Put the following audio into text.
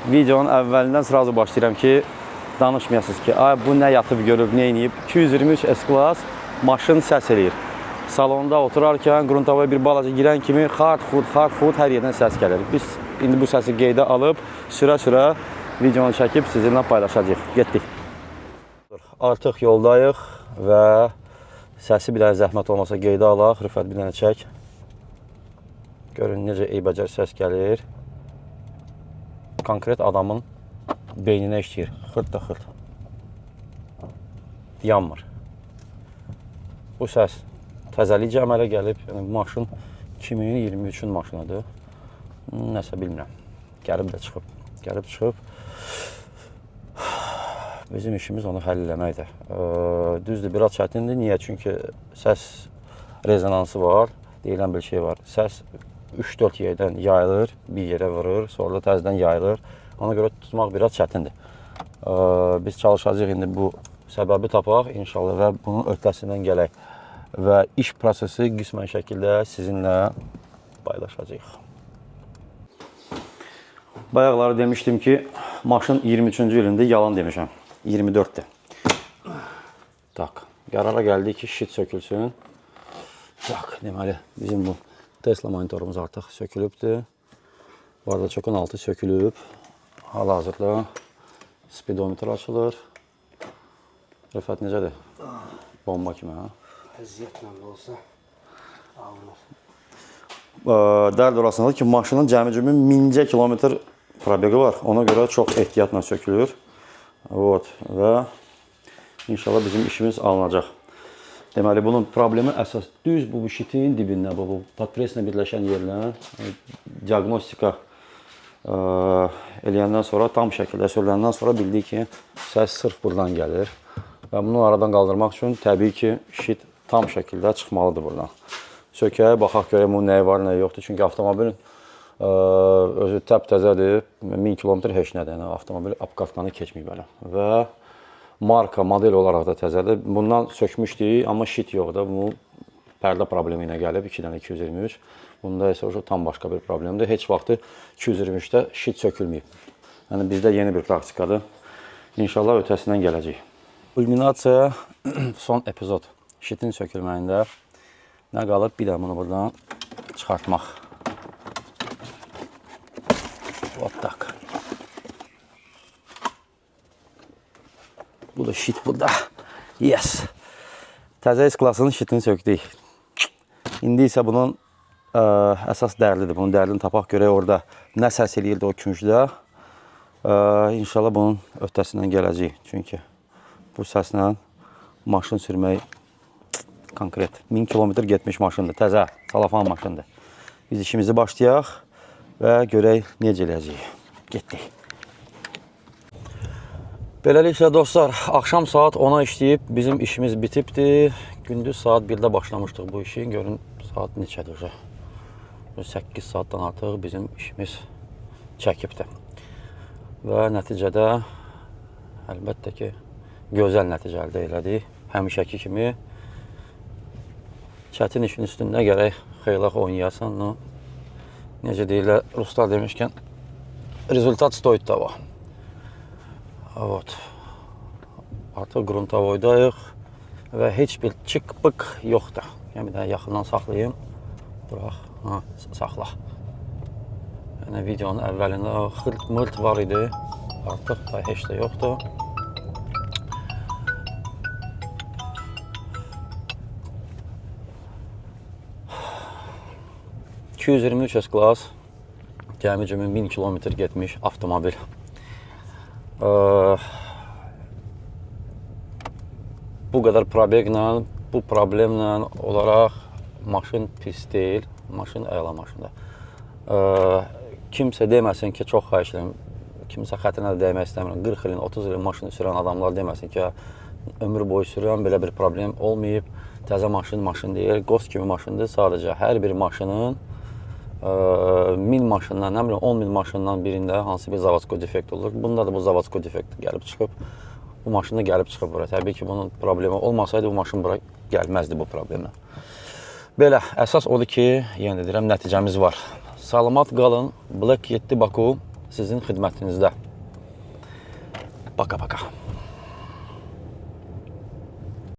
videonun əvvəlindən sırası başlayıram ki, danışmayasınız ki, bu nə yatıb görüb, nə inəyib. 223 S-Class maşın səs eləyir. Salonda oturarkən, qruntavaya bir balaca girən kimi xart xurt hər yerdən səs gəlir. Biz indi bu səsi qeydə alıb, sürə-sürə videonu çəkib sizinlə paylaşacağıq. Getdik. Artıq yoldayıq və səsi bir dənə zəhmət olmasa qeydə alaq. Rüfət bir dənə çək. Görün necə eybəcər səs gəlir. Konkret adamın beyninə işləyir. Xırt da xırt. Yanmır. Bu səs təzəlikcə əmələ gəlib. Yəni, maşın 2023-ün maşınıdır. Nəsə bilmirəm. Gəlib də çıxıb. Gəlib çıxıb. Bizim işimiz onu həll eləməkdir. Düzdür, biraz çətindir. Niyə? Çünki səs rezonansı var. Deyilən bir şey var. Səs 3-4 yerdən yayılır, bir yerə vurur, sonra da təzədən yayılır. Ona görə tutmaq biraz çətindir. Biz çalışacağıq indi bu səbəbi tapaq inşallah və bunun öhdəsindən gələk. Və iş prosesi qismən şəkildə sizinlə paylaşacağıq. Bayaqları demişdim ki, maşın 23-cü ilində yalan demişəm. 24'dir. Tak. Qərara gəldik ki, şit sökülsün. Tak. Deməli, bizim bu Tesla monitorumuz artıq sökülübdür. Bu arada çökün altı sökülüb. Hal-hazırda speedometre açılır. Rüfət necədir? Bomba kimi, ha? Əziyyətlə də olsa alınır. Dərd orasındadır ki, maşının cəmi-cümi 1000 kilometr probeqi var. Ona görə çox ehtiyatla sökülür. Və inşallah bizim işimiz alınacaq. Deməli, bunun problemi əsas düz bu şitin dibində, bu podpreslə birləşən yerlə diagnostika eləyəndən sonra, tam şəkildə söyləyəndən sonra bildik ki, səs sırf buradan gəlir. Və bunu aradan qaldırmaq üçün təbii ki, şit tam şəkildə çıxmalıdır buradan. Sökək, baxaq görək bunun nəyi var, nəyi yoxdur. Çünki avtomobilin özü təp-təzədir, 1000 kilometr heç nədir. Yəni, avtomobil apqatqanı keçməyib belə. Və marka, model olaraq da təzədir. Bundan sökmüşdük, amma şit yoxdur. Bu pərdə problemi ilə gəlib, 2 dənə 223. Bunda isə tam başqa bir problemdir. Heç vaxtı 223-də şit sökülməyib. Yəni, bizdə yeni bir praktikadır. İnşallah ötəsindən gələcək. Kulminasiya, son epizod. Şitin sökülməyində nə qalıb? Bir də bunu buradan çıxartmaq. Вот так. Bu da şit burada. Yes. Təzə S-Class'ın şitini söktük. İndi isə bunun əsas dərlidir. Bunun dərdini tapaq görək orada nə səs eləyirdi o küncdə. İnşallah bunun öhdəsindən gələcək. Çünki bu səslə maşın sürmək konkret 1000 kilometr getmiş maşındır. Təzə, salafan maşındır. Biz işimizi başlayaq və görək necə eləyəcəyik. Getdik. Beləliklə dostlar, axşam saat 10'a işləyib, bizim işimiz bitibdir. Gündüz saat 1'də başlamışdıq bu işi. Görün saat neçədir? 8 saatdan artıq bizim işimiz çəkibdir. Və nəticədə əlbəttə ki, gözəl nəticə əldə elədik. Həmişəki kimi çətin işin üstündə gərək xeylaq oynayasan. Necə deyirlər, ruslar demişkən, rezultat stoyt того. Artıq qruntavoydayıq və heç bir çık-pık yoxdur. Yəni, bir dənə yaxından saxlayayım. Bıraq, saxla. Yəni, videonun əvvəlində xırt-mırt var idi. Artıq da heç də yoxdur. $223 S-Class, cəmi-cümi 1000 kilometr getmiş avtomobil. Bu qədər probeqlə, bu problemlə olaraq maşın pis deyil, maşın əla maşındır. Kimsə deməsin ki, çox xahiş edirəm, kimsə xətrinə də dəymək istəmirəm. 40 ilin, 30 ilin maşını sürən adamlar deməsin ki, ömür boyu sürən belə bir problem olmayıb. Təzə maşın deyil, qost kimi maşındır. Sadəcə hər bir maşının 1000 maşından, nə biləm 10.000 maşından birində hansı bir zavodsko defekt olur. Bunda da bu zavodsko defekt gəlib çıxıb. Bu maşında gəlib çıxıb bura. Təbii ki, bunun problemi olmasaydı bu maşın bura gəlməzdi bu problemlə. Belə, əsas odur ki, yenə deyirəm, nəticəmiz var. Salamat qalın. Black 7 Baku sizin xidmətinizdə. Baka.